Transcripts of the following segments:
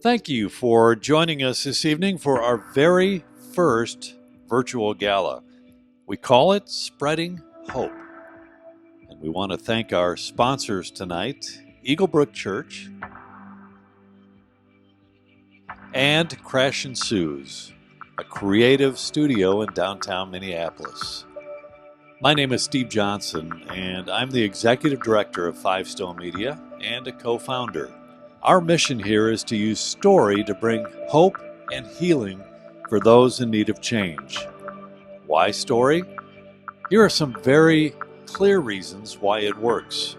Thank you for joining us this evening for our very first virtual gala. We call it Spreading Hope. And we want to thank our sponsors tonight, Eaglebrook Church and Crash and Sue's, a creative studio in downtown Minneapolis. My name is Steve Johnson, and I'm the executive director of Five Stone Media and a co-founder. Our mission here is to use story to bring hope and healing for those in need of change. Why story? Here are some very clear reasons why it works.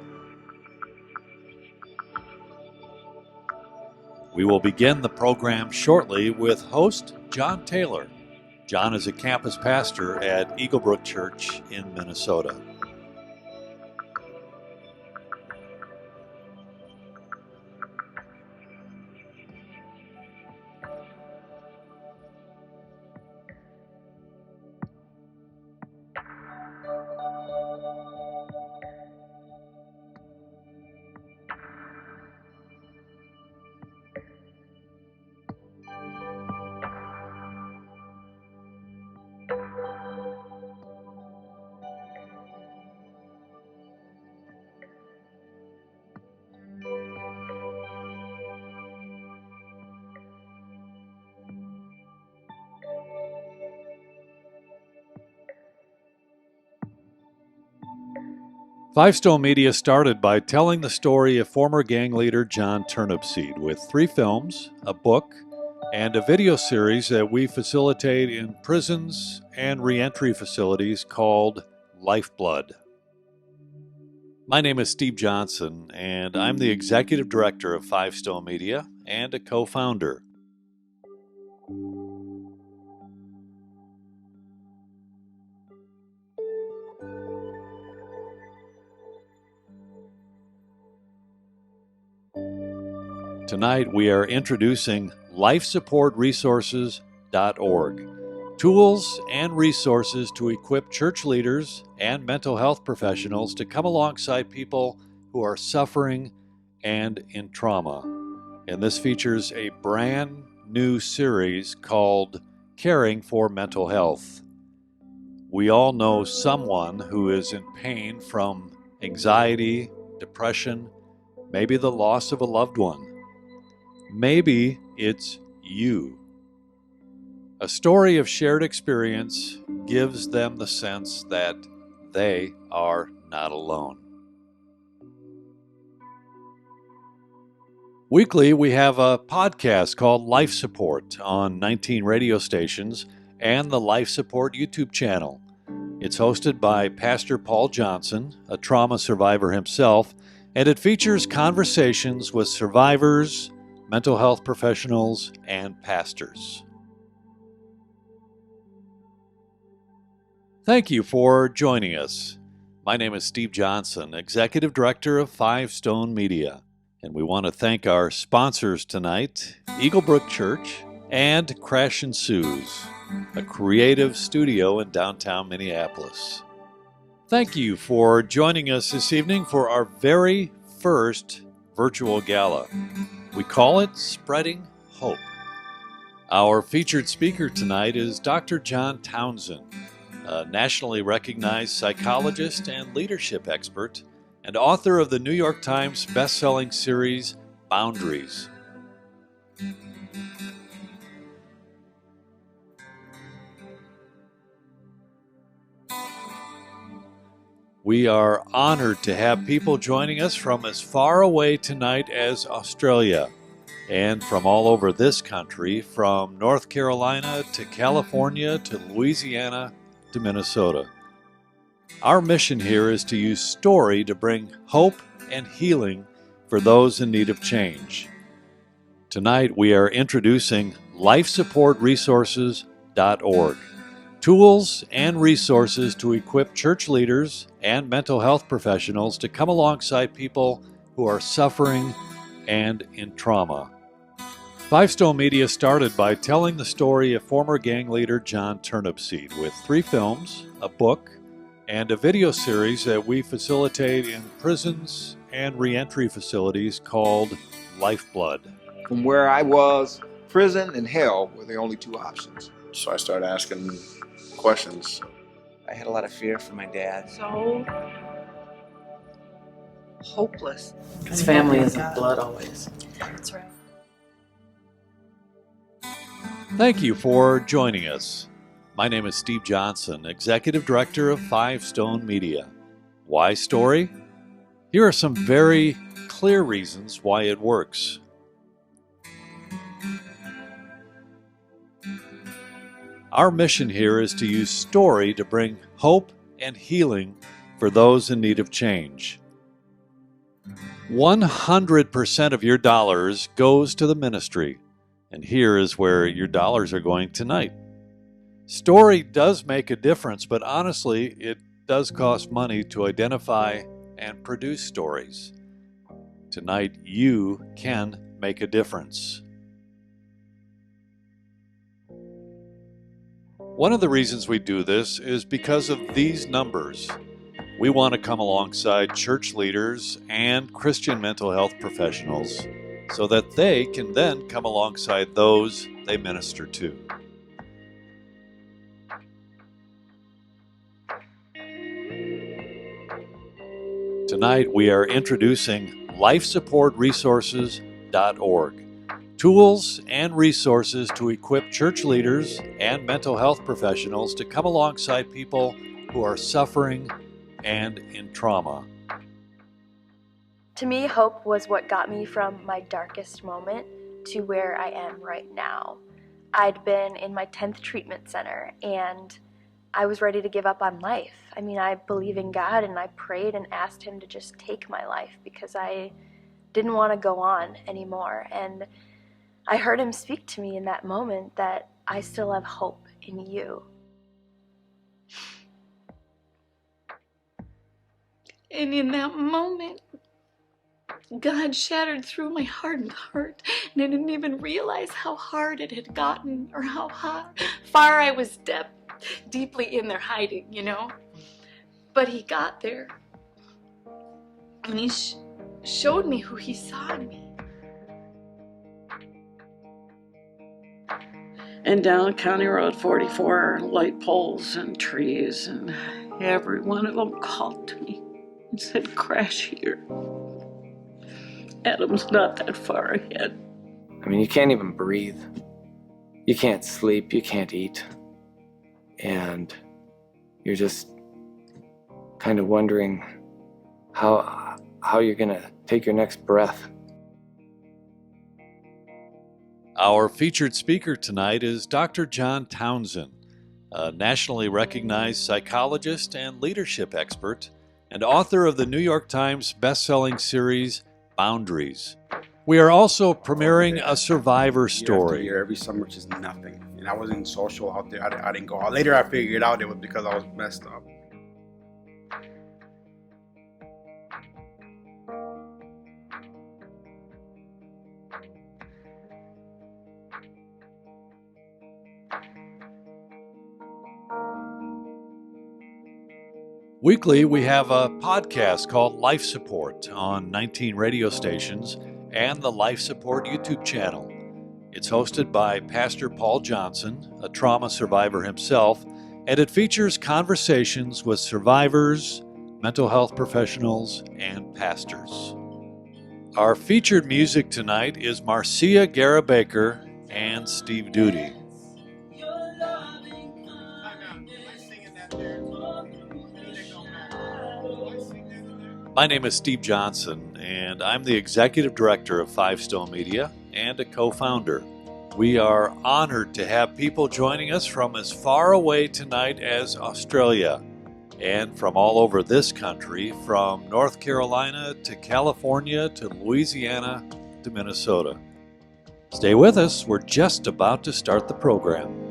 We will begin the program shortly with host John Taylor. John is a campus pastor at Eaglebrook Church in Minnesota. Five Stone Media started by telling the story of former gang leader John Turnipseed with 3 films, a book, and a video series that we facilitate in prisons and reentry facilities called Lifeblood. My name is Steve Johnson, and I'm the executive director of Five Stone Media and a co-founder. Tonight we are introducing LifeSupportResources.org, tools and resources to equip church leaders and mental health professionals to come alongside people who are suffering and in trauma. And this features a brand new series called Caring for Mental Health. We all know someone who is in pain from anxiety, depression, maybe the loss of a loved one. Maybe it's you. A story of shared experience gives them the sense that they are not alone. Weekly, we have a podcast called Life Support on 19 radio stations and the Life Support YouTube channel. It's hosted by Pastor Paul Johnson, a trauma survivor himself, and it features conversations with survivors, mental health professionals, and pastors. Thank you for joining us. My name is Steve Johnson, Executive Director of Five Stone Media, and we want to thank our sponsors tonight, Eaglebrook Church and Crash and Sue's, a creative studio in downtown Minneapolis. Thank you for joining us this evening for our very first virtual gala. We call it Spreading Hope. Our featured speaker tonight is Dr. John Townsend, a nationally recognized psychologist and leadership expert and author of the New York Times best-selling series Boundaries. We are honored to have people joining us from as far away tonight as Australia and from all over this country, from North Carolina to California to Louisiana to Minnesota. Our mission here is to use story to bring hope and healing for those in need of change. Tonight we are introducing LifeSupportResources.org, tools and resources to equip church leaders and mental health professionals to come alongside people who are suffering and in trauma. Five Stone Media started by telling the story of former gang leader John Turnipseed with 3 films, a book, and a video series that we facilitate in prisons and reentry facilities called Lifeblood. From where I was, prison and hell were the only 2 options. So I started asking questions. I had a lot of fear for my dad. So hopeless. His family is in blood always. That's right. Thank you for joining us. My name is Steve Johnson, Executive Director of Five Stone Media. Why story? Here are some very clear reasons why it works. Our mission here is to use story to bring hope and healing for those in need of change. 100% of your dollars goes to the ministry, and here is where your dollars are going tonight. Story does make a difference, but honestly, it does cost money to identify and produce stories. Tonight, you can make a difference. One of the reasons we do this is because of these numbers. We want to come alongside church leaders and Christian mental health professionals so that they can then come alongside those they minister to. Tonight we are introducing LifeSupportResources.org, tools and resources to equip church leaders and mental health professionals to come alongside people who are suffering and in trauma. To me, hope was what got me from my darkest moment to where I am right now. I'd been in my 10th treatment center and I was ready to give up on life. I mean, I believe in God and I prayed and asked Him to just take my life because I didn't want to go on anymore. And I heard Him speak to me in that moment that I still have hope in you. And in that moment, God shattered through my hardened heart, and I didn't even realize how hard it had gotten or how far I was deeply in there hiding, you know? But He got there, and He showed me who He saw in me. And down County Road 44, light poles and trees, and every one of them called to me and said, "Crash here. Adam's not that far ahead." I mean, you can't even breathe. You can't sleep, you can't eat. And you're just kind of wondering how you're gonna take your next breath. Our featured speaker tonight is Dr. John Townsend, a nationally recognized psychologist and leadership expert, and author of the New York Times best-selling series, Boundaries. We are also premiering a survivor story. Year, every summer, just nothing. And I wasn't social out there. I didn't go out. Later, I figured out it was because I was messed up. Weekly, we have a podcast called Life Support on 19 radio stations and the Life Support YouTube channel. It's hosted by Pastor Paul Johnson, a trauma survivor himself, and it features conversations with survivors, mental health professionals, and pastors. Our featured music tonight is Marcia Gara-Baker and Steve Duty. My name is Steve Johnson, and I'm the Executive Director of Five Stone Media and a co-founder. We are honored to have people joining us from as far away tonight as Australia, and from all over this country, from North Carolina to California to Louisiana to Minnesota. Stay with us, we're just about to start the program.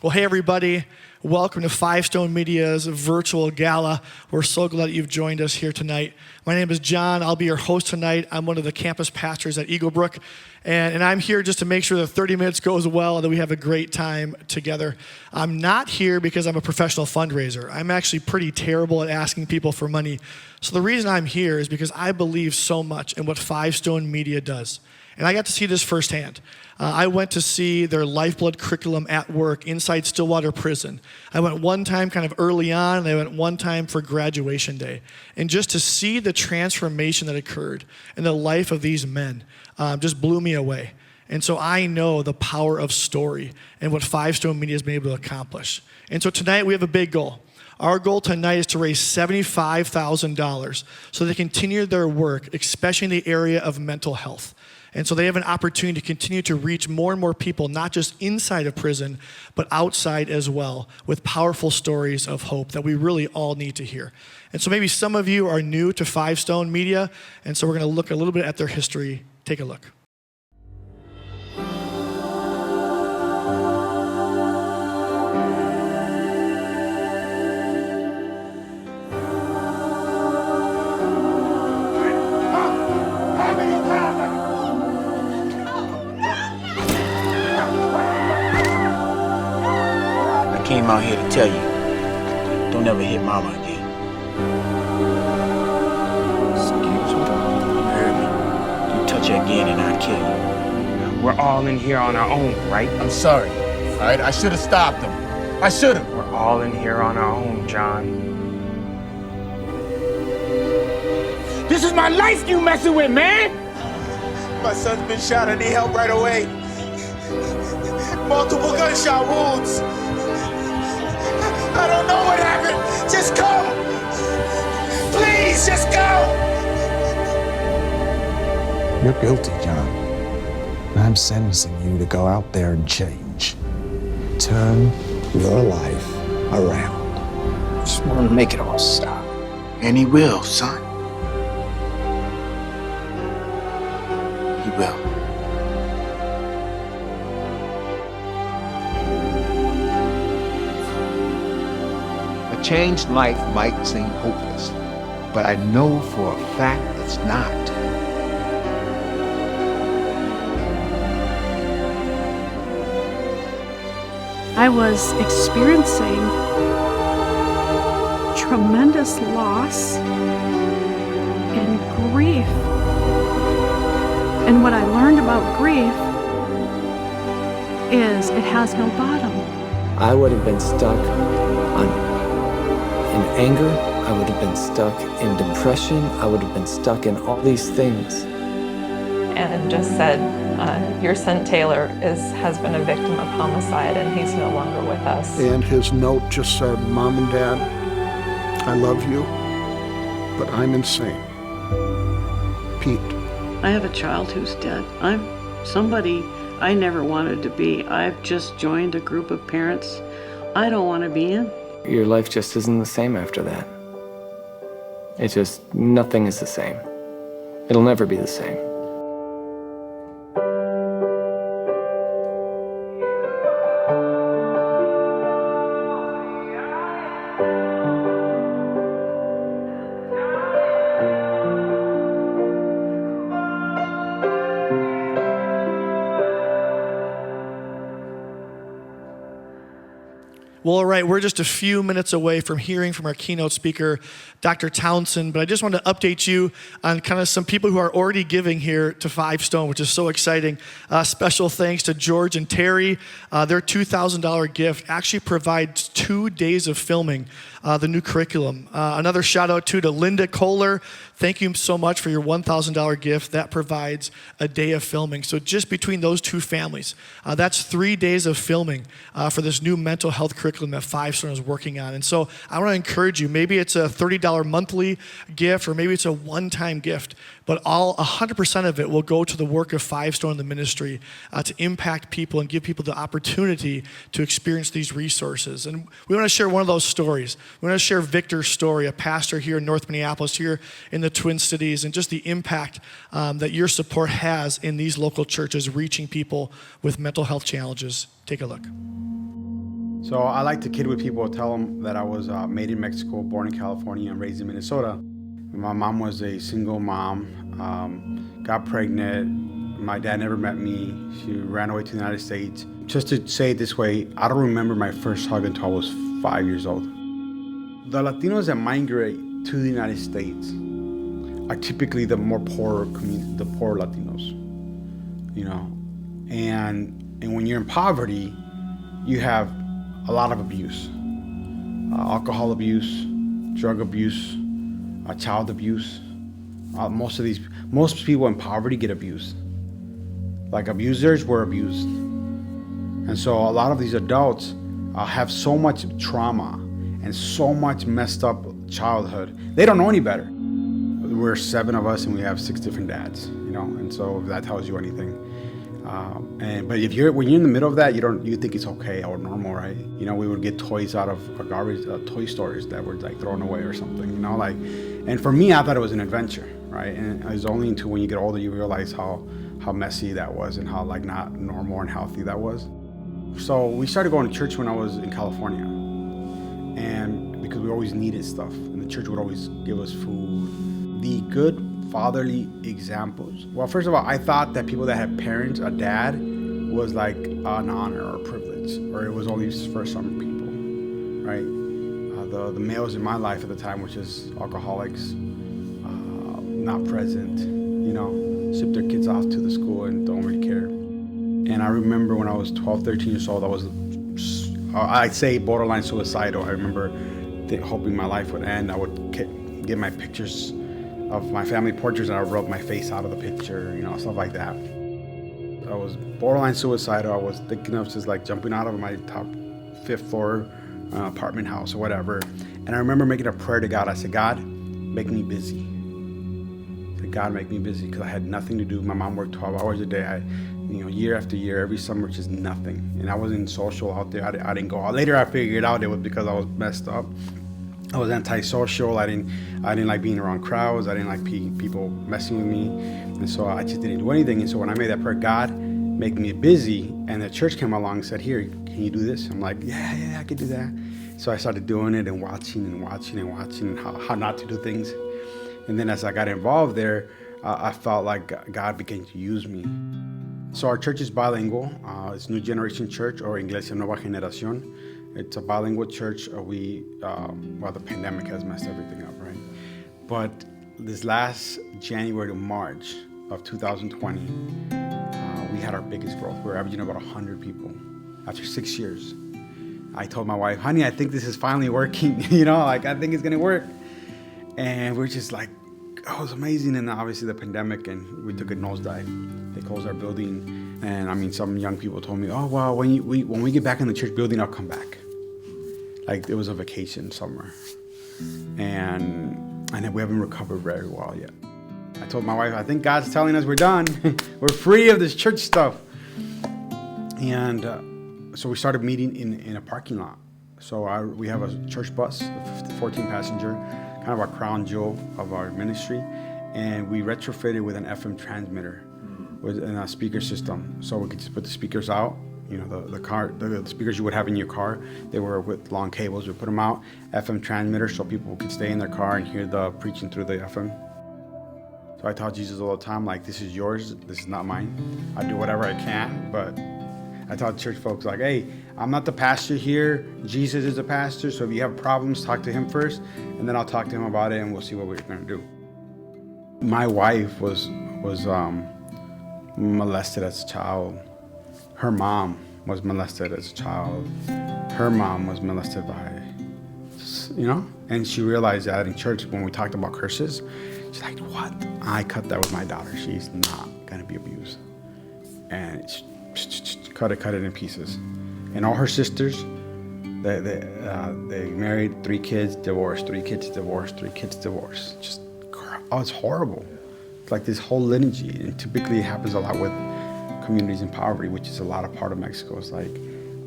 Well, hey, everybody. Welcome to Five Stone Media's virtual gala. We're so glad that you've joined us here tonight. My name is John. I'll be your host tonight. I'm one of the campus pastors at Eaglebrook, and I'm here just to make sure that 30 minutes goes well and that we have a great time together. I'm not here because I'm a professional fundraiser. I'm actually pretty terrible at asking people for money. So the reason I'm here is because I believe so much in what Five Stone Media does. And I got to see this firsthand. I went to see their Lifeblood curriculum at work inside Stillwater Prison. I went one time kind of early on, and I went one time for graduation day. And just to see the transformation that occurred in the life of these men just blew me away. And so I know the power of story and what Five Stone Media has been able to accomplish. And so tonight we have a big goal. Our goal tonight is to raise $75,000 so they continue their work, especially in the area of mental health. And so they have an opportunity to continue to reach more and more people, not just inside of prison, but outside as well, with powerful stories of hope that we really all need to hear. And so maybe some of you are new to Five Stone Media, and so we're going to look a little bit at their history. Take a look. I came out here to tell you, don't ever hit mama again. Excuse me? You heard me. You touch her again and I'll kill you. We're all in here on our own, right? I'm sorry. All right, I should have stopped him. I should have. We're all in here on our own, John. This is my life you messing with, man! My son's been shot. I need help right away. Multiple gunshot wounds. I don't know what happened. Just come. Please, just go. You're guilty, John. And I'm sentencing you to go out there and change. Turn your life around. Just want to make it all stop. And he will, son. He will. A changed life might seem hopeless, but I know for a fact it's not. I was experiencing tremendous loss and grief. And what I learned about grief is it has no bottom. I would have been stuck in anger. I would have been stuck in depression. I would have been stuck in all these things. And just said, your son Taylor has been a victim of homicide and he's no longer with us. And his note just said, Mom and Dad, I love you, but I'm insane. Pete. I have a child who's dead. I'm somebody I never wanted to be. I've just joined a group of parents I don't want to be in. Your life just isn't the same after that. It's just, nothing is the same. It'll never be the same. Well, all right, we're just a few minutes away from hearing from our keynote speaker, Dr. Townsend, but I just wanted to update you on kind of some people who are already giving here to Five Stone, which is so exciting. Special thanks to George and Terry. Their $2,000 gift actually provides 2 days of filming the new curriculum. Another shout out to Linda Kohler. Thank you so much for your $1,000 gift. That provides a day of filming. So just between those two families, that's 3 days of filming for this new mental health curriculum that Five Stone is working on. And so I want to encourage you, maybe it's a $30 monthly gift or maybe it's a one-time gift, but 100% of it will go to the work of Five Stone in the ministry to impact people and give people the opportunity to experience these resources. And we want to share one of those stories. We want to share Victor's story, a pastor here in North Minneapolis, here in the Twin Cities, and just the impact that your support has in these local churches reaching people with mental health challenges. Take a look. So I like to kid with people, tell them that I was made in Mexico, born in California, and raised in Minnesota. My mom was a single mom, got pregnant. My dad never met me. She ran away to the United States. Just to say it this way, I don't remember my first hug until I was 5 years old. The Latinos that migrate to the United States are typically the more poor community, the poor Latinos, you know. And when you're in poverty, you have a lot of abuse, alcohol abuse, drug abuse, child abuse. Most people in poverty get abused. Like abusers were abused. And so a lot of these adults have so much trauma and so much messed up childhood. They don't know any better. We're 7 of us and we have 6 different dads, you know, and so if that tells you anything. But when you're in the middle of that, you think it's okay or normal, right? You know, we would get toys out of garbage toy stores that were like thrown away or something, you know, like. And for me, I thought it was an adventure, right? And it was only until when you get older you realize how messy that was and how like not normal and healthy that was. So we started going to church when I was in California, and because we always needed stuff, and the church would always give us food. The good fatherly examples. Well, first of all, I thought that people that had parents, a dad, was like an honor or a privilege, or it was only for some people, right? The males in my life at the time, which is alcoholics, not present, you know, ship their kids off to the school and don't really care. And I remember when I was 12, 13 years old, I was, I'd say borderline suicidal. I remember hoping my life would end. I would get my pictures of my family portraits and I would rub my face out of the picture, you know, stuff like that. I was borderline suicidal. I was thinking of just like jumping out of my top 5th floor apartment house or whatever. And I remember making a prayer to God. I said, God, make me busy. I said, God, make me busy, because I had nothing to do. My mom worked 12 hours a day. Year after year, every summer, just nothing. And I wasn't social out there. I didn't go out. Later, I figured out it was because I was messed up. I was antisocial. I didn't like being around crowds. I didn't like people messing with me. And so I just didn't do anything. And so when I made that prayer, God, make me busy, and the church came along and said, here, can you do this? I'm like, yeah, I could do that. So I started doing it and watching and how not to do things. And then as I got involved there, I felt like God began to use me. So our church is bilingual. It's New Generation Church, or Iglesia Nueva Generación. It's a bilingual church. The pandemic has messed everything up, right? But this last January to March of 2020, we had our biggest growth. We were averaging about 100 people after 6 years. I told my wife, honey, I think this is finally working. I think it's gonna work. And we're just like, oh, it was amazing. And obviously the pandemic, and we took a nosedive. They closed our building. And some young people told me, oh, well, when we get back in the church building, I'll come back. Like it was a vacation somewhere. And we haven't recovered very well yet. I told my wife, I think God's telling us we're done. We're free of this church stuff. And so we started meeting in a parking lot. So we have a church bus, a 14 passenger, kind of our crown jewel of our ministry. And we retrofitted with an FM transmitter and a speaker system. So we could just put the speakers out. The speakers you would have in your car, they were with long cables. We put them out, FM transmitter, so people could stay in their car and hear the preaching through the FM. So I taught Jesus all the time, like, this is yours, this is not mine. I do whatever I can, but I taught church folks, like, hey, I'm not the pastor here. Jesus is the pastor, so if you have problems, talk to him first, and then I'll talk to him about it, and we'll see what we're gonna do. My wife was molested as a child. Her mom was molested as a child. Her mom was molested by, and she realized that in church when we talked about curses, she's like, what? I cut that with my daughter. She's not gonna be abused. And cut it in pieces. And all her sisters, they married, 3 kids, divorced, 3 kids, divorced, 3 kids, divorced. It's horrible. It's like this whole lineage, and typically it happens a lot with communities in poverty, which is a lot of part of Mexico. It's like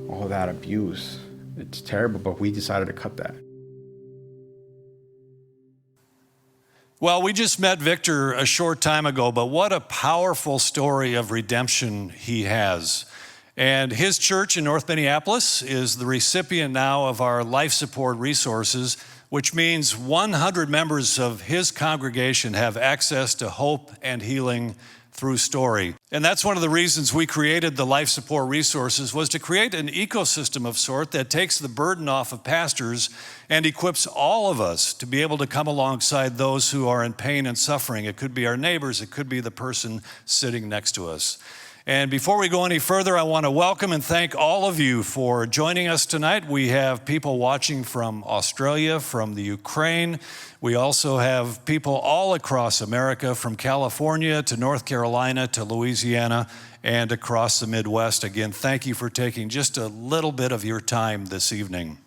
all that abuse. It's terrible, but we decided to cut that. Well, we just met Victor a short time ago, but what a powerful story of redemption he has. And his church in North Minneapolis is the recipient now of our life support resources, which means 100 members of his congregation have access to hope and healing through story. And that's one of the reasons we created the life support resources, was to create an ecosystem of sort that takes the burden off of pastors and equips all of us to be able to come alongside those who are in pain and suffering. It could be our neighbors, it could be the person sitting next to us. And before we go any further, I want to welcome and thank all of you for joining us tonight. We have people watching from Australia, from the Ukraine. We also have people all across America, from California to North Carolina to Louisiana and across the Midwest. Again, thank you for taking just a little bit of your time this evening.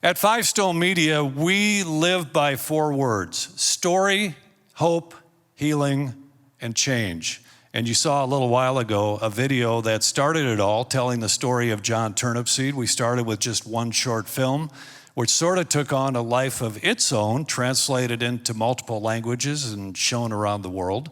At Five Stone Media, we live by 4 words: story, hope, healing, and change. And you saw a little while ago a video that started it all, telling the story of John Turnipseed. We started with just one short film, which sort of took on a life of its own, translated into multiple languages and shown around the world.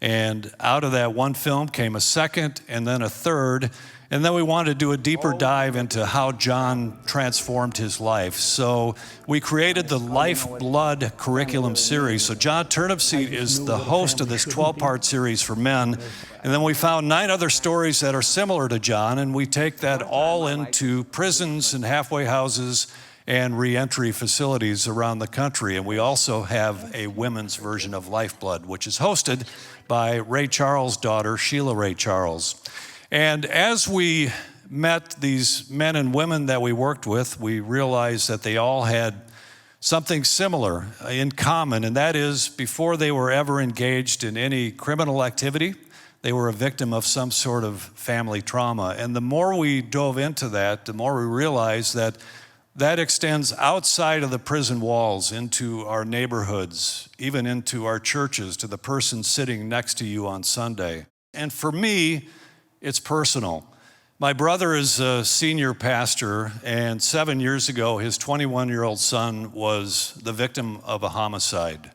And out of that one film came a second and then a third. And then we wanted to do a deeper dive into how John transformed his life. So we created the Lifeblood curriculum series. So John Turnipseed is the host of this 12-part series for men. And then we found 9 other stories that are similar to John, and we take that all into prisons and halfway houses and reentry facilities around the country. And we also have a women's version of Lifeblood, which is hosted by Ray Charles' daughter, Sheila Ray Charles. And as we met these men and women that we worked with, we realized that they all had something similar in common, and that is before they were ever engaged in any criminal activity, they were a victim of some sort of family trauma. And the more we dove into that, the more we realized that that extends outside of the prison walls into our neighborhoods, even into our churches, to the person sitting next to you on Sunday. And for me, it's personal. My brother is a senior pastor, and 7 years ago, his 21-year-old son was the victim of a homicide.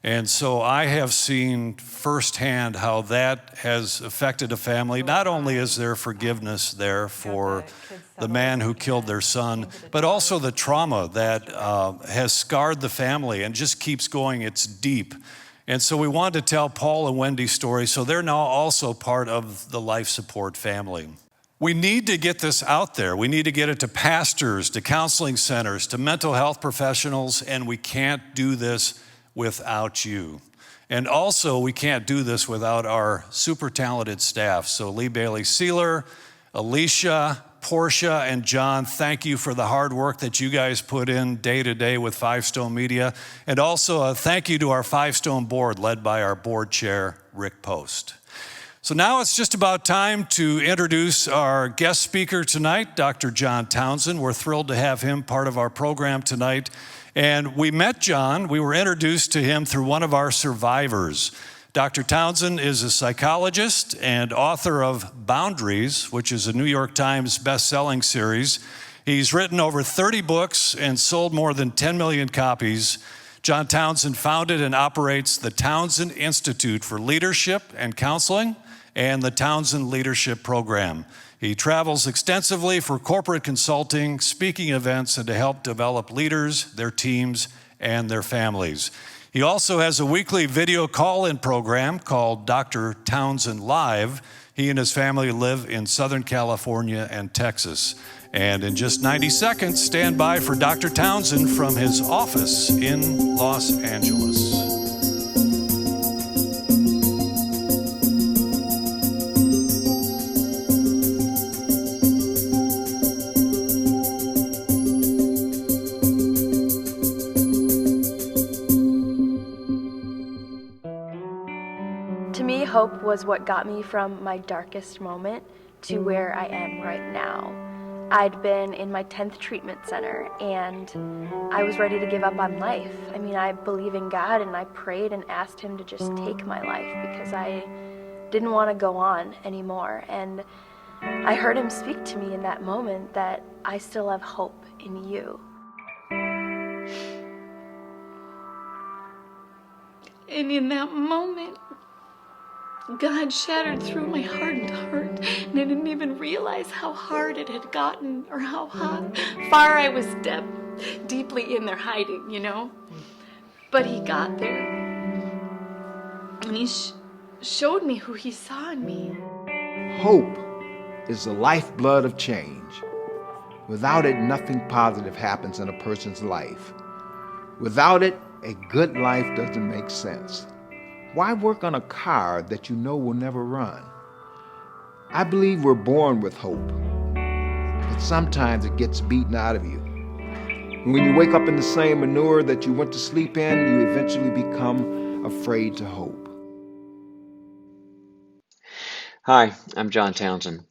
And so I have seen firsthand how that has affected a family. Not only is there forgiveness there for the man who killed their son, but also the trauma that has scarred the family and just keeps going. It's deep. And so we wanted to tell Paul and Wendy's story, so they're now also part of the life support family. We need to get this out there. We need to get it to pastors, to counseling centers, to mental health professionals, and we can't do this without you. And also, we can't do this without our super talented staff. So Lee Bailey Sealer, Alicia, Portia, and John, thank you for the hard work that you guys put in day to day with Five Stone Media. And also a thank you to our Five Stone board led by our board chair, Rick Post. So now it's just about time to introduce our guest speaker tonight, Dr. John Townsend. We're thrilled to have him part of our program tonight. And we met John, we were introduced to him through one of our survivors. Dr. Townsend is a psychologist and author of Boundaries, which is a New York Times best-selling series. He's written over 30 books and sold more than 10 million copies. John Townsend founded and operates the Townsend Institute for Leadership and Counseling and the Townsend Leadership Program. He travels extensively for corporate consulting, speaking events, and to help develop leaders, their teams, and their families. He also has a weekly video call-in program called Dr. Townsend Live. He and his family live in Southern California and Texas. And in just 90 seconds, stand by for Dr. Townsend from his office in Los Angeles. To me, hope was what got me from my darkest moment to where I am right now. I'd been in my 10th treatment center and I was ready to give up on life. I mean, I believe in God and I prayed and asked him to just take my life because I didn't want to go on anymore. And I heard him speak to me in that moment that I still have hope in you. And in that moment, God shattered through my hardened heart, and I didn't even realize how hard it had gotten or how far I was deeply in there hiding, you know? But he got there, and he showed me who he saw in me. Hope is the lifeblood of change. Without it, nothing positive happens in a person's life. Without it, a good life doesn't make sense. Why work on a car that you know will never run? I believe we're born with hope, but sometimes it gets beaten out of you. And when you wake up in the same manure that you went to sleep in, you eventually become afraid to hope. Hi, I'm John Townsend.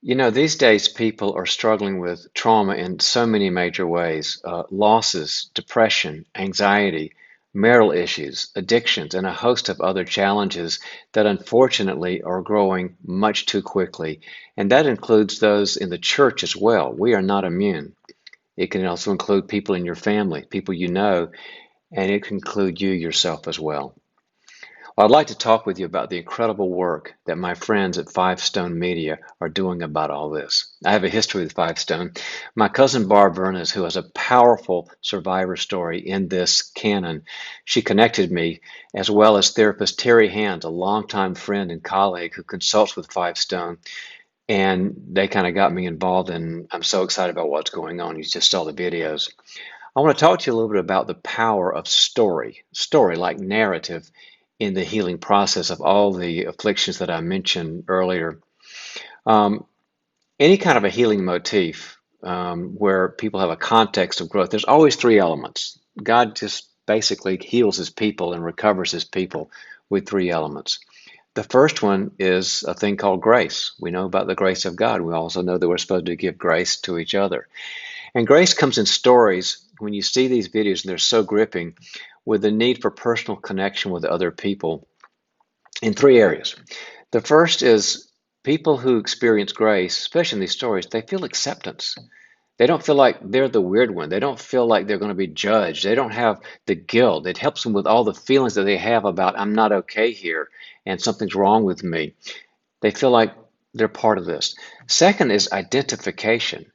You know, these days people are struggling with trauma in so many major ways. Losses, depression, anxiety, marital issues, addictions, and a host of other challenges that unfortunately are growing much too quickly. And that includes those in the church as well. We are not immune. It can also include people in your family, people you know, and it can include you yourself as well. Well, I'd like to talk with you about the incredible work that my friends at Five Stone Media are doing about all this. I have a history with Five Stone. My cousin Barb Vernes, who has a powerful survivor story in this canon, she connected me, as well as therapist Terry Hand, a longtime friend and colleague who consults with Five Stone. And they kind of got me involved, and I'm so excited about what's going on. You just saw the videos. I want to talk to you a little bit about the power of story like narrative, in the healing process of all the afflictions that I mentioned earlier. Any kind of a healing motif where people have a context of growth, there's always three elements. God just basically heals his people and recovers his people with three elements. The first one is a thing called grace. We know about the grace of God. We also know that we're supposed to give grace to each other. And grace comes in stories. When you see these videos, and they're so gripping, with the need for personal connection with other people in three areas. The first is people who experience grace, especially in these stories, they feel acceptance. They don't feel like they're the weird one. They don't feel like they're going to be judged. They don't have the guilt. It helps them with all the feelings that they have about, I'm not okay here and something's wrong with me. They feel like they're part of this. Second is identification.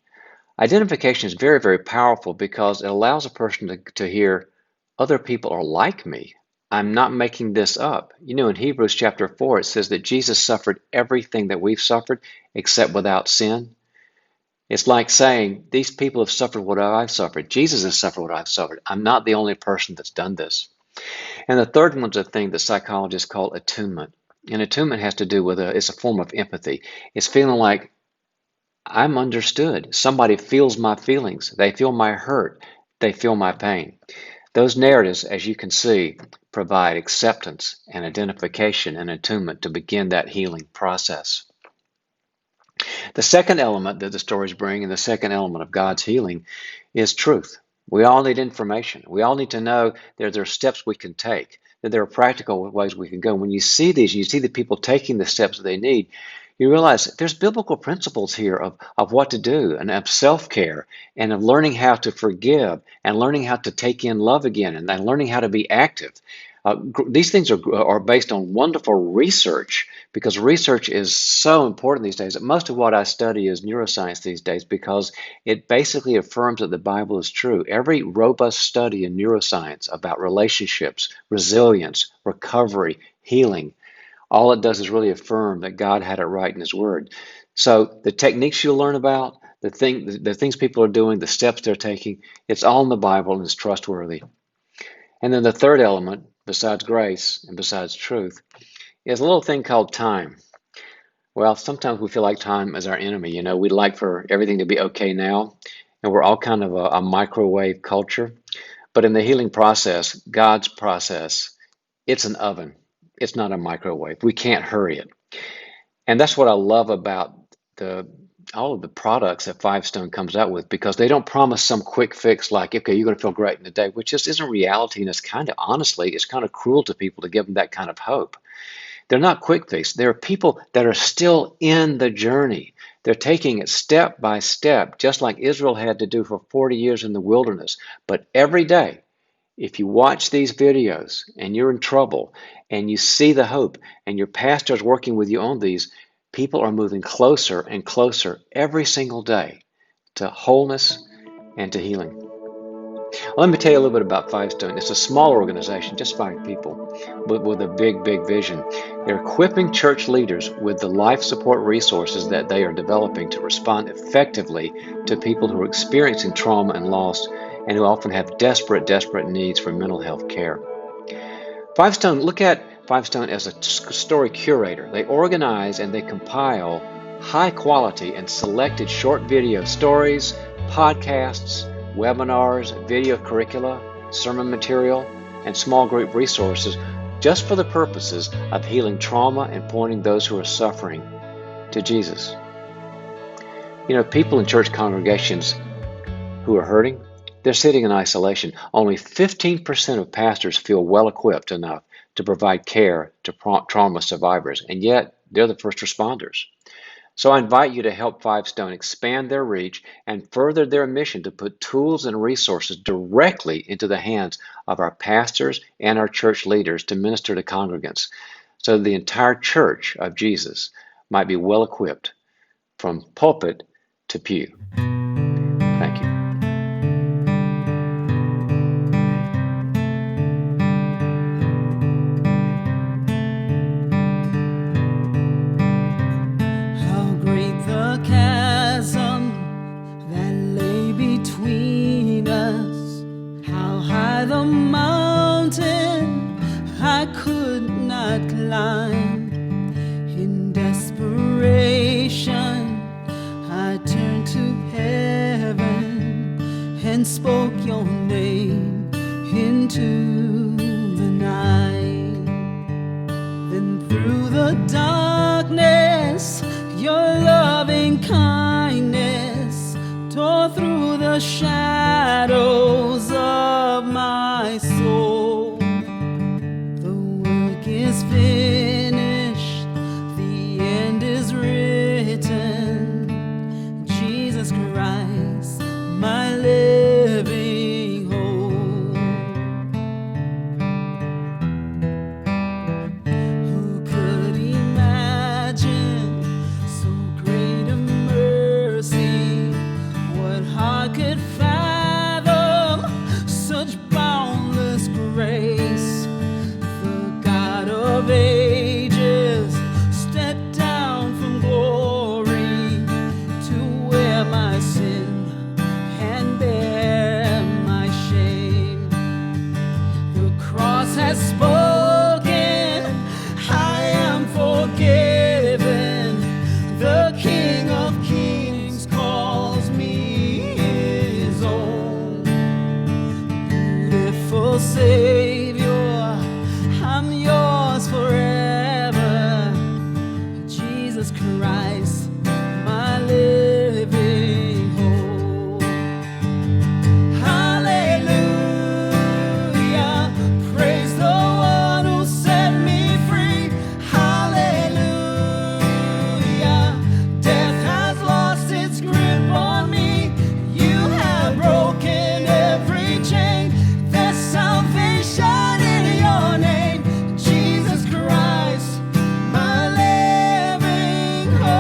Identification is very, very powerful because it allows a person to hear other people are like me. I'm not making this up. You know, in Hebrews chapter 4, it says that Jesus suffered everything that we've suffered except without sin. It's like saying, these people have suffered what I've suffered. Jesus has suffered what I've suffered. I'm not the only person that's done this. And the third one's a thing that psychologists call attunement. And attunement has to do with it's a form of empathy. It's feeling like I'm understood. Somebody feels my feelings. They feel my hurt. They feel my pain. Those narratives, as you can see, provide acceptance and identification and attunement to begin that healing process. The second element that the stories bring, and the second element of God's healing, is truth. We all need information. We all need to know that there are steps we can take, that there are practical ways we can go. When you see these, you see the people taking the steps that they need, you realize there's biblical principles here of what to do and of self-care and of learning how to forgive and learning how to take in love again and learning how to be active. These things are based on wonderful research because research is so important these days. Most of what I study is neuroscience these days because it basically affirms that the Bible is true. Every robust study in neuroscience about relationships, resilience, recovery, healing, all it does is really affirm that God had it right in his word. So the techniques you'll learn about, the things people are doing, the steps they're taking, it's all in the Bible and it's trustworthy. And then the third element, besides grace and besides truth, is a little thing called time. Well, sometimes we feel like time is our enemy. You know, we'd like for everything to be okay now, and we're all kind of a microwave culture. But in the healing process, God's process, it's an oven. It's not a microwave. We can't hurry it. And that's what I love about all of the products that Five Stone comes out with, because they don't promise some quick fix like, okay, you're going to feel great in a day, which just isn't reality. And it's kind of, honestly, it's kind of cruel to people to give them that kind of hope. They're not quick fix. There are people that are still in the journey. They're taking it step by step, just like Israel had to do for 40 years in the wilderness. But every day, if you watch these videos and you're in trouble and you see the hope and your pastor's working with you on these, people are moving closer and closer every single day to wholeness and to healing. Let me tell you a little bit about Five Stone. It's a small organization, just 5 people, but with a big, big vision. They're equipping church leaders with the life support resources that they are developing to respond effectively to people who are experiencing trauma and loss and who often have desperate, desperate needs for mental health care. Five Stone, look at Five Stone as a story curator. They organize and they compile high quality and selected short video stories, podcasts, webinars, video curricula, sermon material, and small group resources just for the purposes of healing trauma and pointing those who are suffering to Jesus. You know, people in church congregations who are hurting, they're sitting in isolation. Only 15% of pastors feel well equipped enough to provide care to trauma survivors, and yet they're the first responders. So I invite you to help Five Stone expand their reach and further their mission to put tools and resources directly into the hands of our pastors and our church leaders to minister to congregants, so the entire church of Jesus might be well equipped from pulpit to pew. Thank you. I could not climb. In desperation kindness tore through the shadows of my soul. The work is finished, the end is written. Jesus Christ, my living hope. Who could imagine so great a mercy? What heart could fathom such boundless grace? The God of ages stepped down from glory to wear my sin and bear my shame. The cross has spoken, I am forgiven. The King of Kings calls me his own. Beautiful Savior, I'm yours forever. Jesus Christ, my living hope. Hallelujah, praise the one who set me free. Hallelujah, death has lost its grip on me. You have broken every chain. There's salvation in your name, Jesus Christ, my living hope.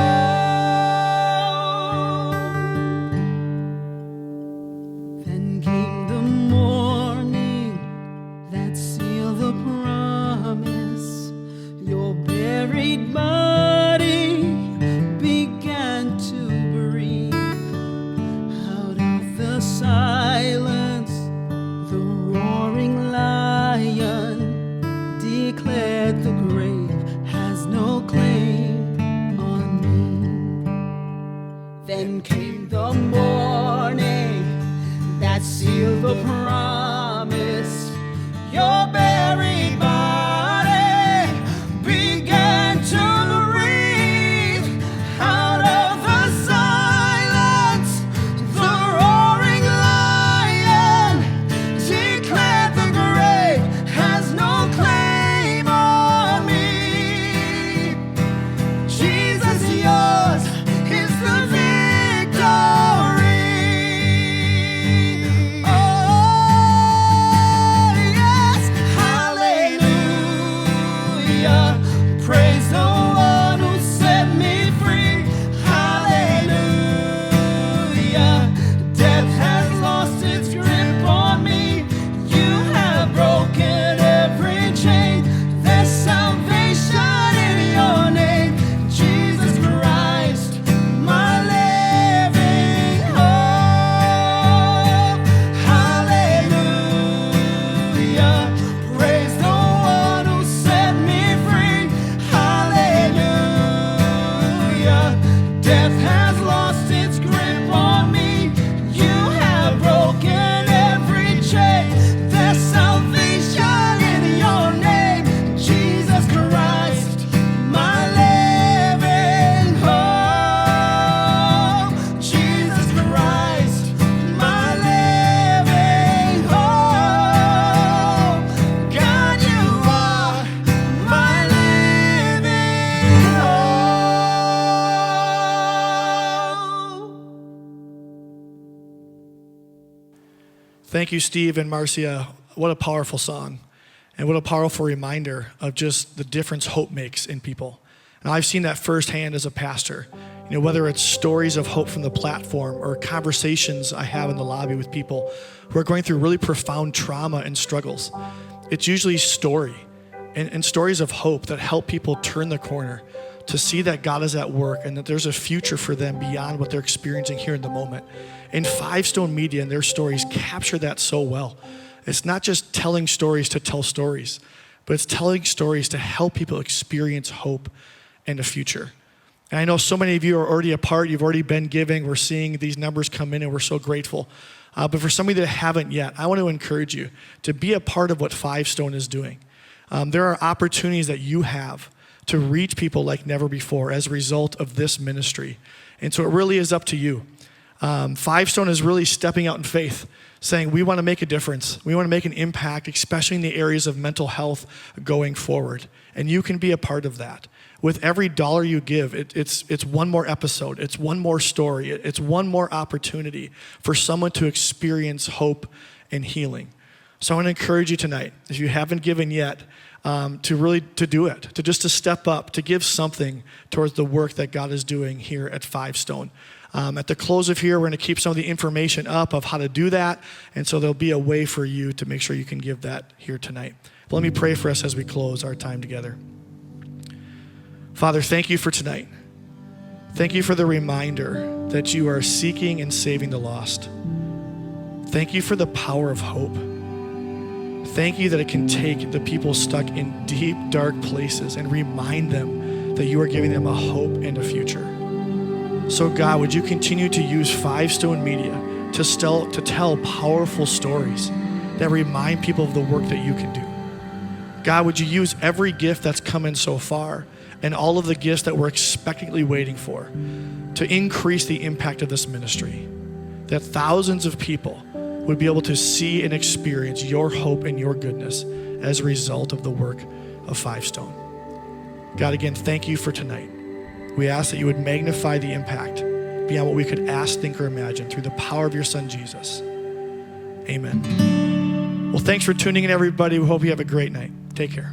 Then came the morning that sealed the promise. Your buried body began to breathe. Out of the silence, the roaring lion declared the grave has no claim on me. Then came the morning that sealed the promise. Your buried body began to breathe. Out of the silence, the roaring lion declared the grave has no claim on me. Jesus, yours is the victory. Oh, yes, hallelujah. Praise the one who set me free. Hallelujah. Death has lost its grip on me. You have broken every chain. There's salvation in your name, Jesus Christ, my living hope. Hallelujah. Praise the one who set me free. Hallelujah. Death has lost its grip on me. You have broken every chain. There's salvation in your name, Jesus Christ, my living hope. Jesus Christ, my living hope. God, you are my living hope. Thank you, Steve and Marcia. What a powerful song. And what a powerful reminder of just the difference hope makes in people. And I've seen that firsthand as a pastor. You know, whether it's stories of hope from the platform or conversations I have in the lobby with people who are going through really profound trauma and struggles. It's usually story and stories of hope that help people turn the corner to see that God is at work and that there's a future for them beyond what they're experiencing here in the moment. And Five Stone Media and their stories capture that so well. It's not just telling stories to tell stories, but it's telling stories to help people experience hope and a future. And I know so many of you are already a part, you've already been giving, we're seeing these numbers come in and we're so grateful. But for somebody that haven't yet, I want to encourage you to be a part of what Five Stone is doing. There are opportunities that you have to reach people like never before as a result of this ministry. And so it really is up to you. Five Stone is really stepping out in faith, saying we want to make a difference. We want to make an impact, especially in the areas of mental health going forward. And you can be a part of that. With every dollar you give, it's one more episode, it's one more story, it's one more opportunity for someone to experience hope and healing. So I want to encourage you tonight, if you haven't given yet, to do it, to step up, to give something towards the work that God is doing here at Five Stone. At the close of here, we're going to keep some of the information up of how to do that, and so there'll be a way for you to make sure you can give that here tonight. But let me pray for us as we close our time together. Father, thank you for tonight. Thank you for the reminder that you are seeking and saving the lost. Thank you for the power of hope. Thank you that it can take the people stuck in deep, dark places and remind them that you are giving them a hope and a future. So God, would you continue to use Five Stone Media to tell powerful stories that remind people of the work that you can do. God, would you use every gift that's come in so far and all of the gifts that we're expectantly waiting for to increase the impact of this ministry, that thousands of people would be able to see and experience your hope and your goodness as a result of the work of Five Stone. God, again, thank you for tonight. We ask that you would magnify the impact beyond what we could ask, think, or imagine through the power of your Son, Jesus. Amen. Well, thanks for tuning in, everybody. We hope you have a great night. Take care.